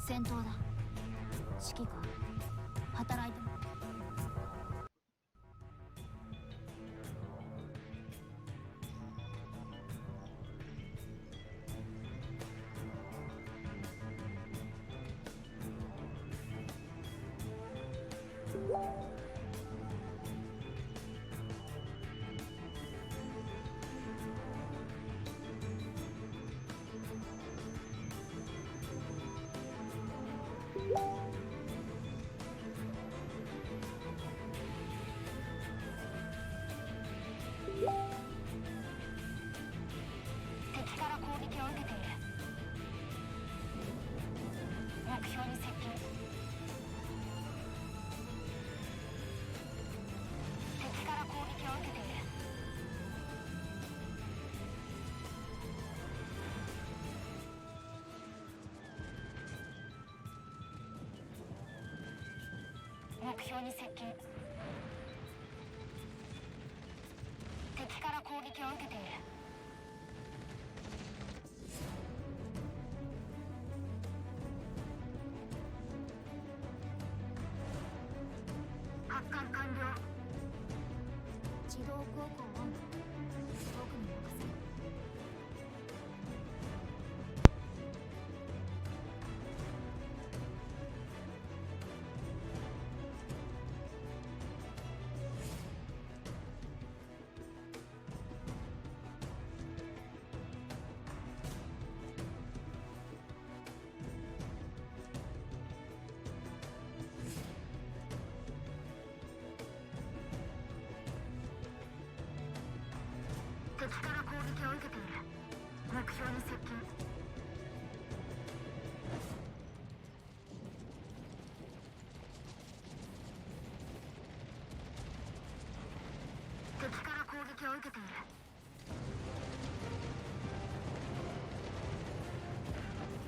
戦闘だ。指揮官、働いても。敵から攻撃を受けている。目標に接近。敵から攻撃を受けている。目標に接近。敵から攻撃を受けている。発艦完了。自動航行オン。僕に任せる。敵から攻撃を受けている。目標に接近。敵から攻撃を受けている。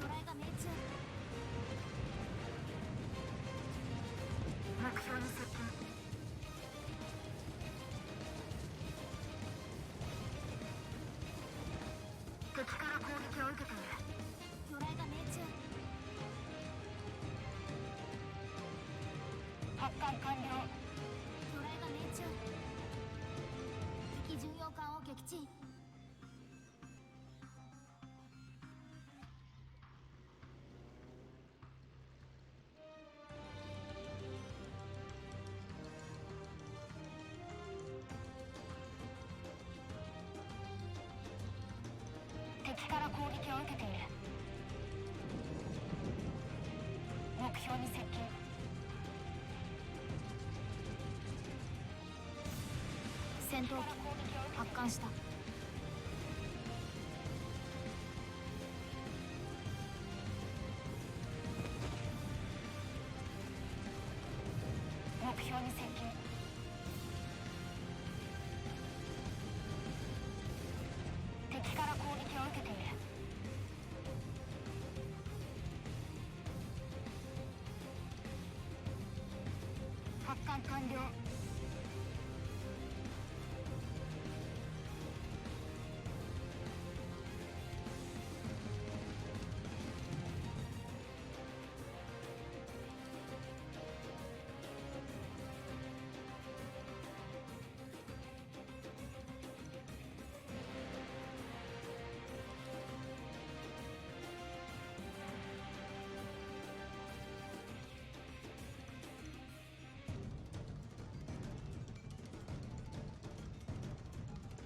魚雷が命中。目標に接近。敵から攻撃を受けている。魚雷が命中。発艦完了。魚雷が命中。敵巡洋艦を撃沈。敵から攻撃を受けている。目標に接近。戦闘機発艦した。目標に接近。敵から攻撃を受けている。発艦完了。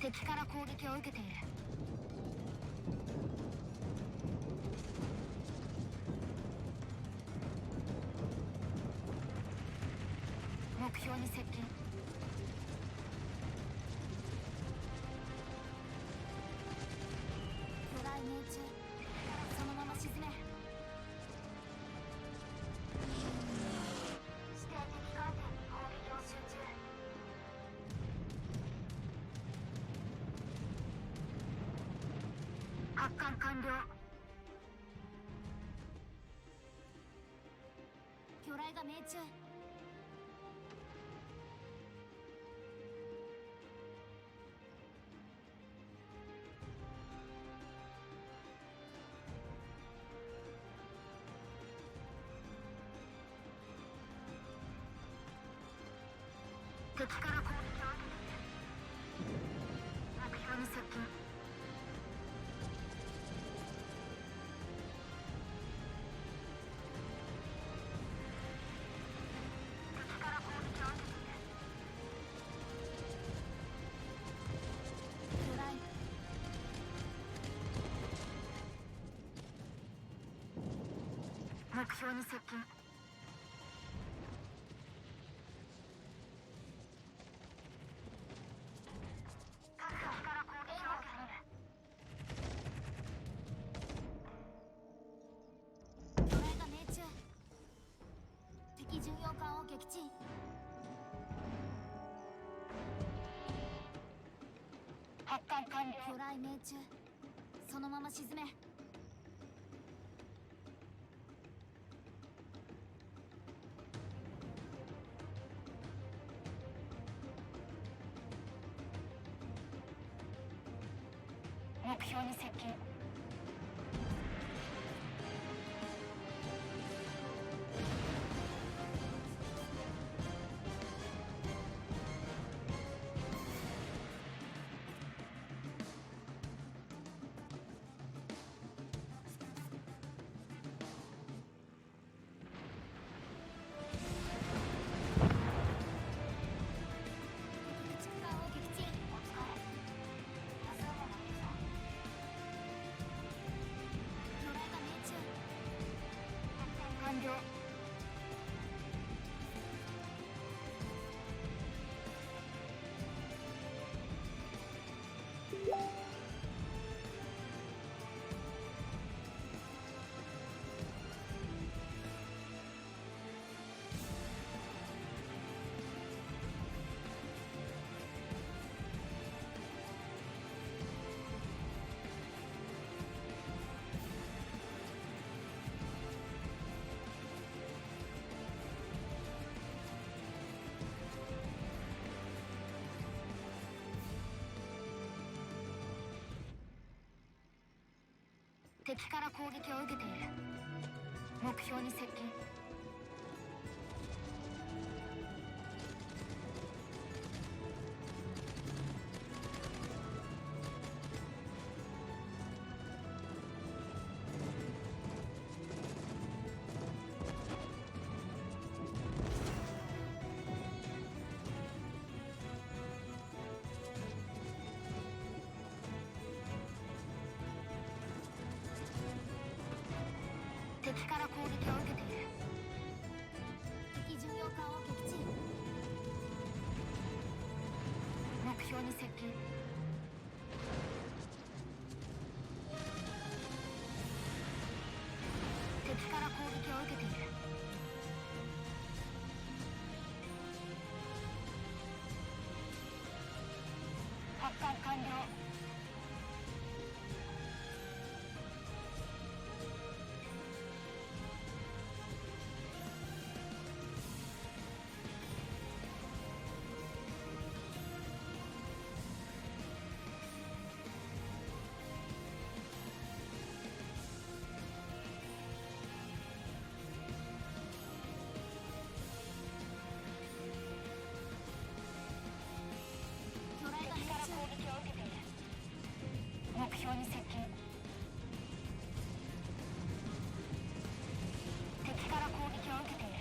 敵から攻撃を受けている。目標に接近。魚雷命中。そのまま沈め。指定敵艦艇に攻撃を集中。発艦完了。魚雷が命中。敵から攻撃を受けている。目標に接近。敵から攻撃を受けている。魚雷目標に接近。魚雷が命中。敵巡洋艦を撃沈。発艦完了。魚雷命中。そのまま沈め。目標に接近。駆逐艦を撃沈。魚雷が命中。完了。敵から攻撃を受けている。目標に接近。敵から攻撃を受けている。敵巡洋艦を撃沈。目標に接近。敵から攻撃を受けている。発艦完了。魚雷が命中。攻撃を受けている。目標に接近。敵から攻撃を受けている。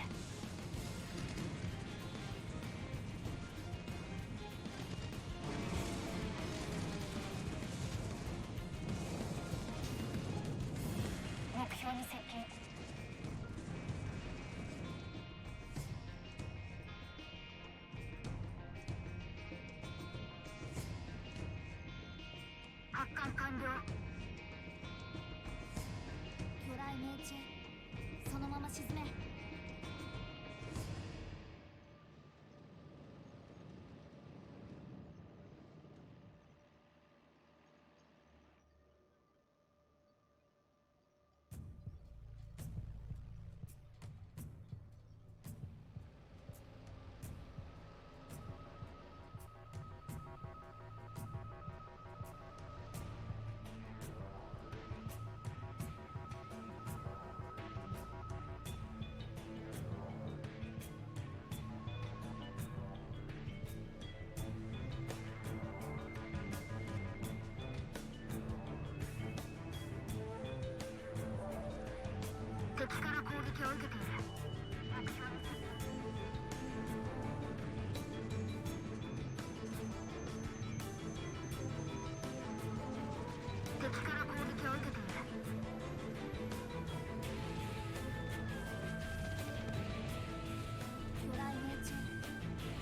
目標に接近。発艦完了。魚雷命中。そのまま沈め。敵から攻撃を受けている。目標に敵から攻撃を受けている。魚雷命中。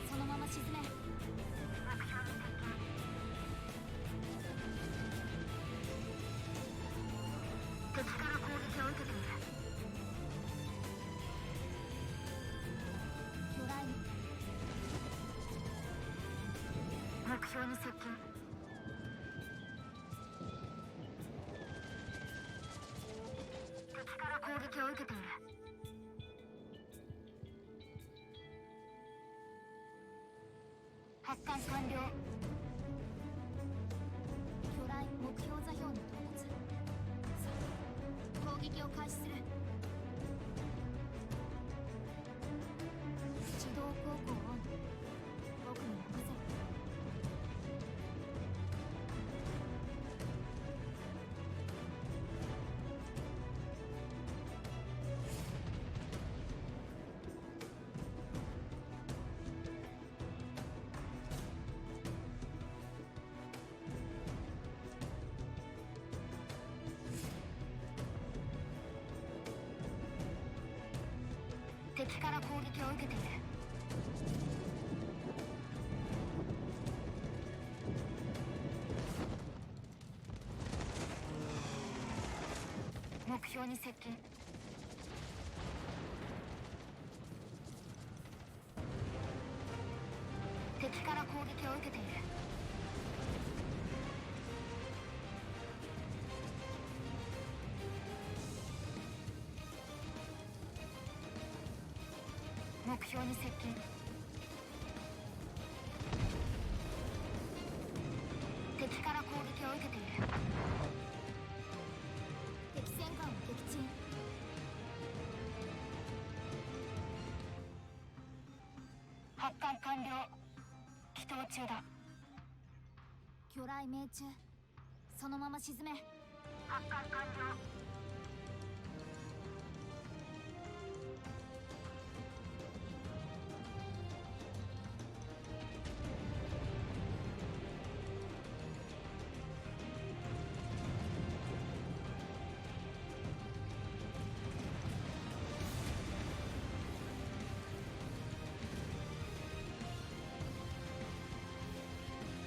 そのまま沈め。目標に接近。敵から攻撃を受けている。魚雷目標に接近。敵から攻撃を受けている。発艦完了。魚雷目標座標に到達。さあ攻撃を開始する。自動航行オン。僕に任せる。敵から攻撃を受けている。目標に接近。敵から攻撃を受けている。目標に接近。敵から攻撃を受けている。敵戦艦を撃沈。発艦完了。帰投中だ。魚雷命中。そのまま沈め。発艦完了。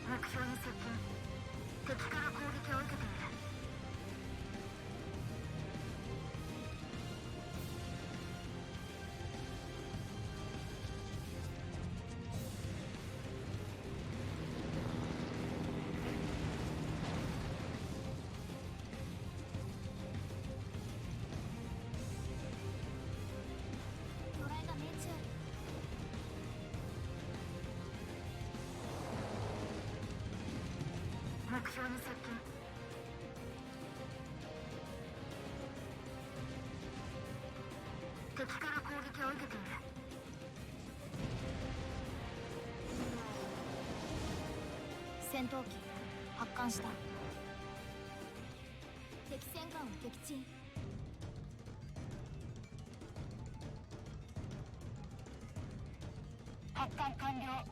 目標に接近。敵から攻撃を受けている。魚雷が命中。目標に接近。敵から攻撃を受けている。戦闘機発艦した。敵戦艦を撃沈。発艦完了。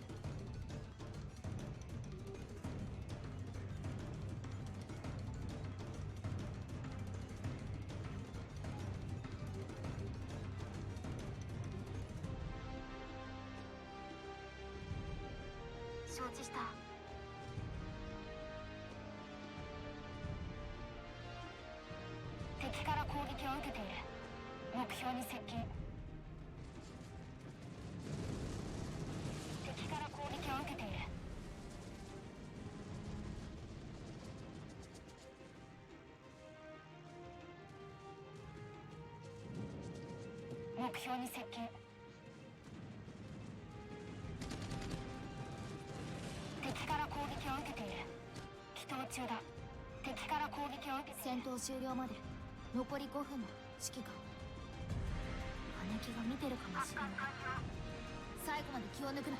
承知した。敵から攻撃を受けている。目標に接近。敵から攻撃を受けている。目標に接近。敵から攻撃を受けている。帰投中だ。敵から攻撃を受けている。戦闘終了まで残り5分の指揮官。姉貴が見てるかもしれない。最後まで気を抜くな。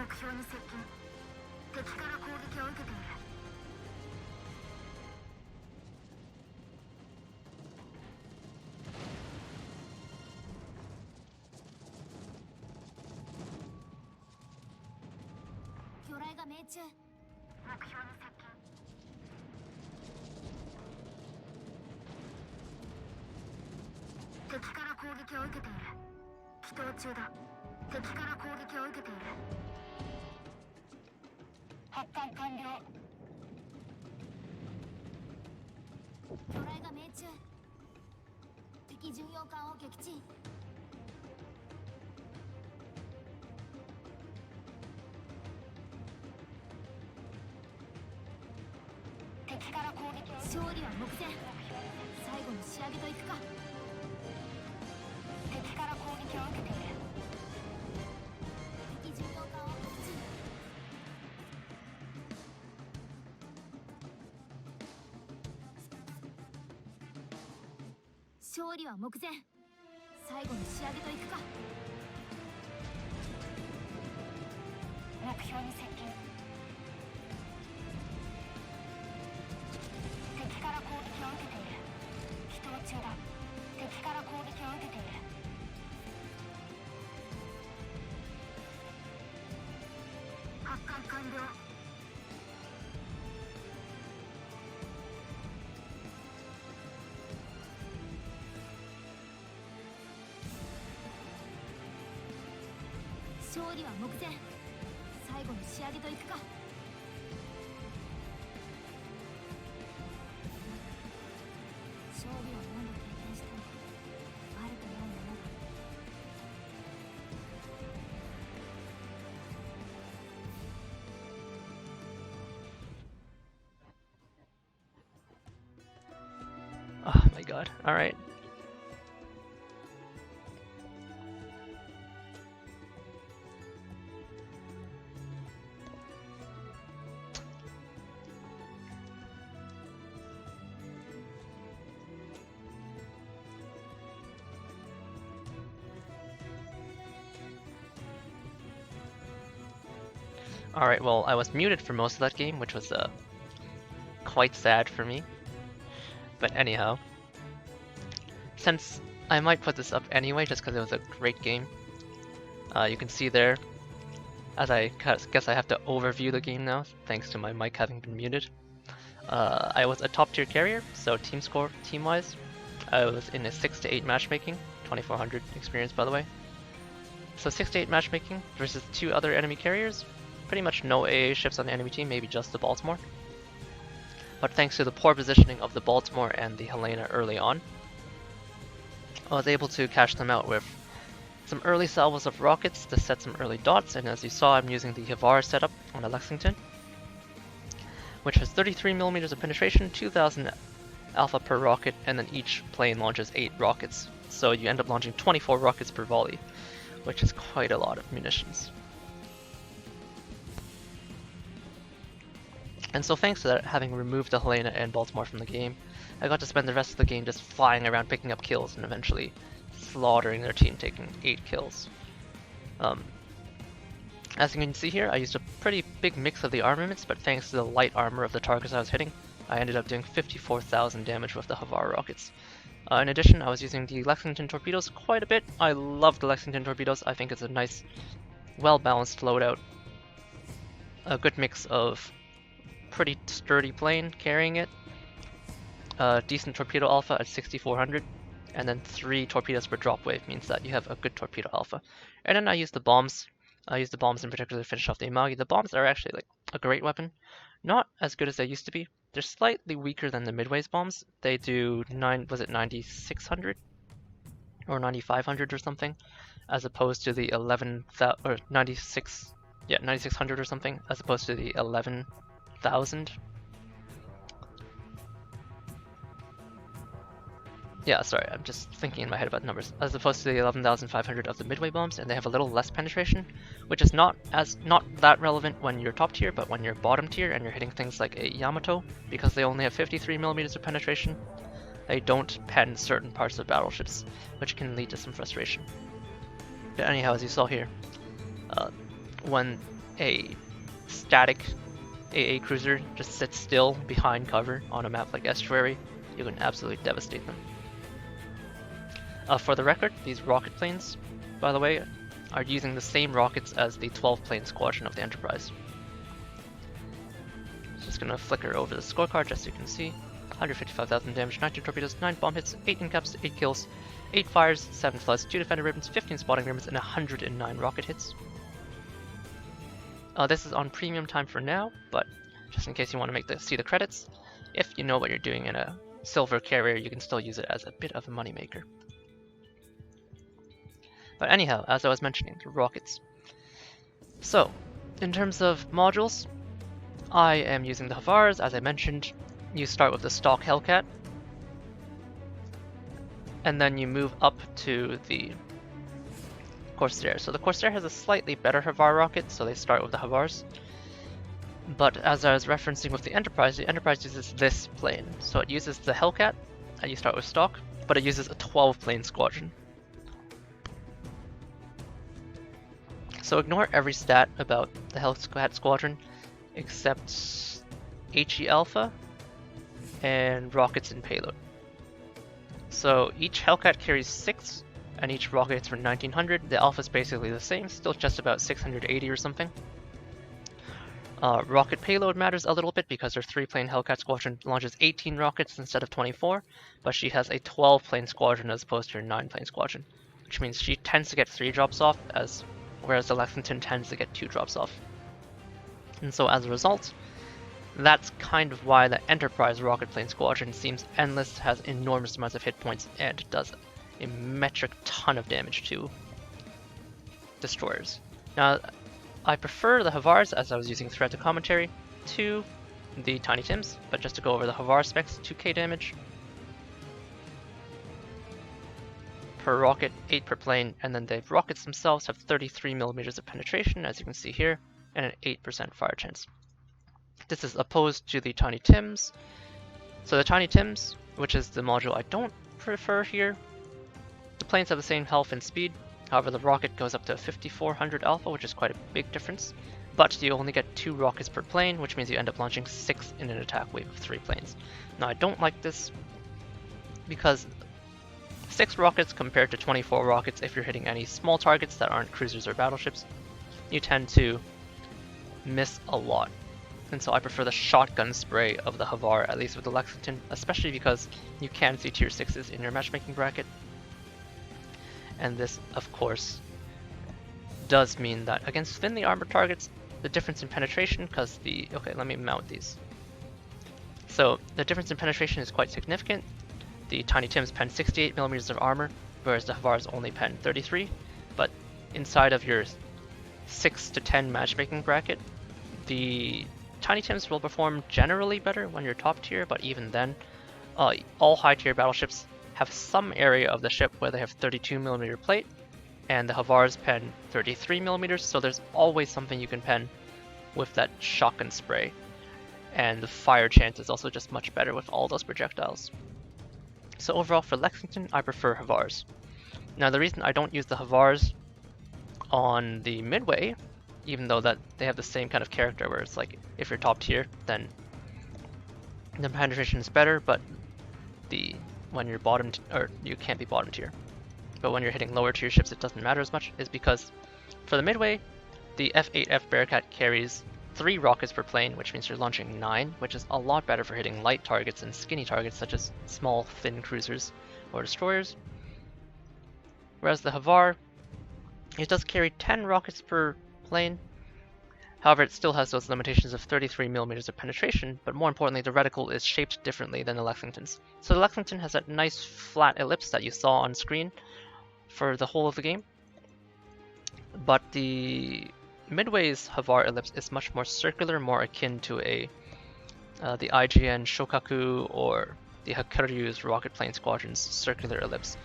目標に接近。敵から攻撃を受けている。魚雷が命中。目標に接近。敵から攻撃を受けている。祈祷中だ。敵から攻撃を受けている。発艦完了。魚雷が命中。敵巡洋艦を撃沈。敵から攻撃を。勝利は目前。最後の仕上げといくか。敵から攻撃を受けている。敵巡洋艦を撃沈。勝利は目前。最後の仕上げといくか。目標に接近。敵から攻撃を受けている。祈祷中だ。敵から攻撃を受けている。発艦完了。勝利は目前。最後の仕上げといくか。勝利は何度経験しても悪くないものだ。Oh my god. Alright. Alright, well, I was muted for most of that game, which was quite sad for me. But anyhow, since I might put this up anyway just because it was a great game, you can see there, as I guess I have to overview the game now, thanks to my mic having been muted. I was a top tier carrier, so team score, team-wise, I was in a 6 to 8 matchmaking, 2400 experience by the way. So 6 to 8 matchmaking versus 2 other enemy carriers, pretty much no AA ships on the enemy team, maybe just the Baltimore. But thanks to the poor positioning of the Baltimore and the Helena early on, I was able to catch them out with some early salvos of rockets to set some early dots, and as you saw, I'm using the Havar setup on a Lexington, which has 33mm of penetration, 2000 alpha per rocket, and then each plane launches 8 rockets. So you end up launching 24 rockets per volley, which is quite a lot of munitions. And so thanks to that, having removed the Helena and Baltimore from the game, I got to spend the rest of the game just flying around picking up kills and eventually slaughtering their team, taking 8 kills. As you can see here, I used a pretty big mix of the armaments, but thanks to the light armor of the targets I was hitting, I ended up doing 54,000 damage with the Havar rockets. In addition, I was using the Lexington torpedoes quite a bit. I love the Lexington torpedoes. I think it's a nice, well-balanced loadout. A good mix of pretty sturdy plane carrying it, decent torpedo alpha at 6400, and then 3 torpedoes per drop wave means that you have a good torpedo alpha. And then I use the bombs. I use the bombs in particular to finish off the Imagi. The bombs are actually like a great weapon. Not as good as they used to be. They're slightly weaker than the Midway's bombs. They do 9600 or 9500 or something, as opposed to the 11,000 or 9600 or something, as opposed to the 11,000. Yeah, sorry, I'm just thinking in my head about numbers. As opposed to the 11,500 of the Midway bombs, and they have a little less penetration, which is not that relevant when you're top tier, but when you're bottom tier and you're hitting things like a Yamato, because they only have 53mm of penetration, they don't pen certain parts of battleships, which can lead to some frustration. But anyhow, as you saw here, when a static AA cruiser just sits still behind cover on a map like Estuary, you can absolutely devastate them. For the record, these rocket planes, by the way, are using the same rockets as the 12-plane squadron of the Enterprise. Just gonna flicker over the scorecard just so you can see. 155,000 damage, 19 torpedoes, 9 bomb hits, 8 incaps, 8 kills, 8 fires, 7 floods, 2 defender ribbons, 15 spotting ribbons, and 109 rocket hits. This is on premium time for now, but just in case you want to see the credits, if you know what you're doing in a silver carrier, you can still use it as a bit of a moneymaker. But anyhow, as I was mentioning, the rockets. So, in terms of modules, I am using the Havars. As I mentioned, you start with the stock Hellcat, and then you move up to the Corsair. So the Corsair has a slightly better Havar rocket, so they start with the Havars. But as I was referencing with the Enterprise uses this plane. So it uses the Hellcat, and you start with stock, but it uses a 12-plane squadron. So ignore every stat about the Hellcat squadron except HE Alpha and rockets and payload. So each Hellcat carries 6, and each rocket hits for 1900. The Alpha is basically the same, still just about 680 or something. Rocket payload matters a little bit because her 3-plane Hellcat squadron launches 18 rockets instead of 24, but she has a 12-plane squadron as opposed to her 9-plane squadron, which means she tends to get 3 drops off, whereas the Lexington tends to get 2 drops off. And so as a result, that's kind of why the Enterprise rocket plane squadron seems endless, has enormous amounts of hit points, and does a metric ton of damage to destroyers. Now, I prefer the Havars, as I was using throughout the commentary, to the Tiny Tims, but just to go over the Havar specs, 2k damage per rocket, 8 per plane, and then the rockets themselves have 33mm of penetration, as you can see here, and an 8% fire chance. This is opposed to the Tiny Tims. So the Tiny Tims, which is the module I don't prefer here, the planes have the same health and speed. However, the rocket goes up to 5400 alpha, which is quite a big difference. But you only get 2 rockets per plane, which means you end up launching 6 in an attack wave of 3 planes. Now, I don't like this because 6 rockets compared to 24 rockets, if you're hitting any small targets that aren't cruisers or battleships, you tend to miss a lot. And so I prefer the shotgun spray of the Havar, at least with the Lexington, especially because you can see tier 6s in your matchmaking bracket. And this, of course, does mean that against thinly armored targets, the difference in penetration, because okay, let me mount these. So the difference in penetration is quite significant. The Tiny Tims pen 68mm of armor, whereas the Havars only pen 33. But inside of your 6 to 10 matchmaking bracket, the Tiny Tims will perform generally better when you're top tier, but even then, all high tier battleships have some area of the ship where they have 32mm plate, and the Havars pen 33mm, so there's always something you can pen with that shotgun spray. And the fire chance is also just much better with all those projectiles. So overall for Lexington, I prefer Havars. Now the reason I don't use the Havars on the Midway, even though that they have the same kind of character where it's like, if you're top tier, then the penetration is better, but when you're bottom, or you can't be bottom tier, but when you're hitting lower tier ships it doesn't matter as much, is because for the Midway, the F8F Bearcat carries 3 rockets per plane, which means you're launching 9, which is a lot better for hitting light targets and skinny targets such as small, thin cruisers or destroyers. Whereas the Havar, it does carry 10 rockets per plane. However, it still has those limitations of 33mm of penetration, but more importantly, the reticle is shaped differently than the Lexington's. So the Lexington has that nice flat ellipse that you saw on screen for the whole of the game, but the Midway's Havar ellipse is much more circular, more akin to the IGN Shokaku or the Hakuryu's rocket plane squadron's circular ellipse.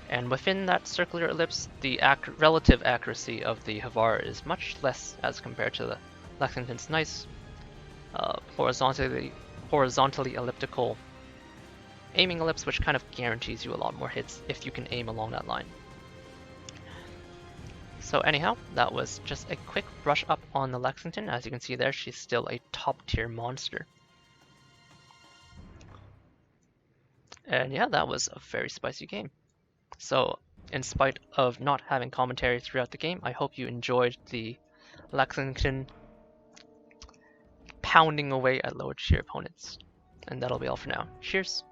And within that circular ellipse, the relative accuracy of the Havar is much less as compared to the Lexington's nice horizontally elliptical aiming ellipse, which kind of guarantees you a lot more hits if you can aim along that line. So anyhow, that was just a quick brush up on the Lexington. As you can see there, she's still a top tier monster. And yeah, that was a very spicy game. So in spite of not having commentary throughout the game, I hope you enjoyed the Lexington pounding away at lower tier opponents. And that'll be all for now. Cheers!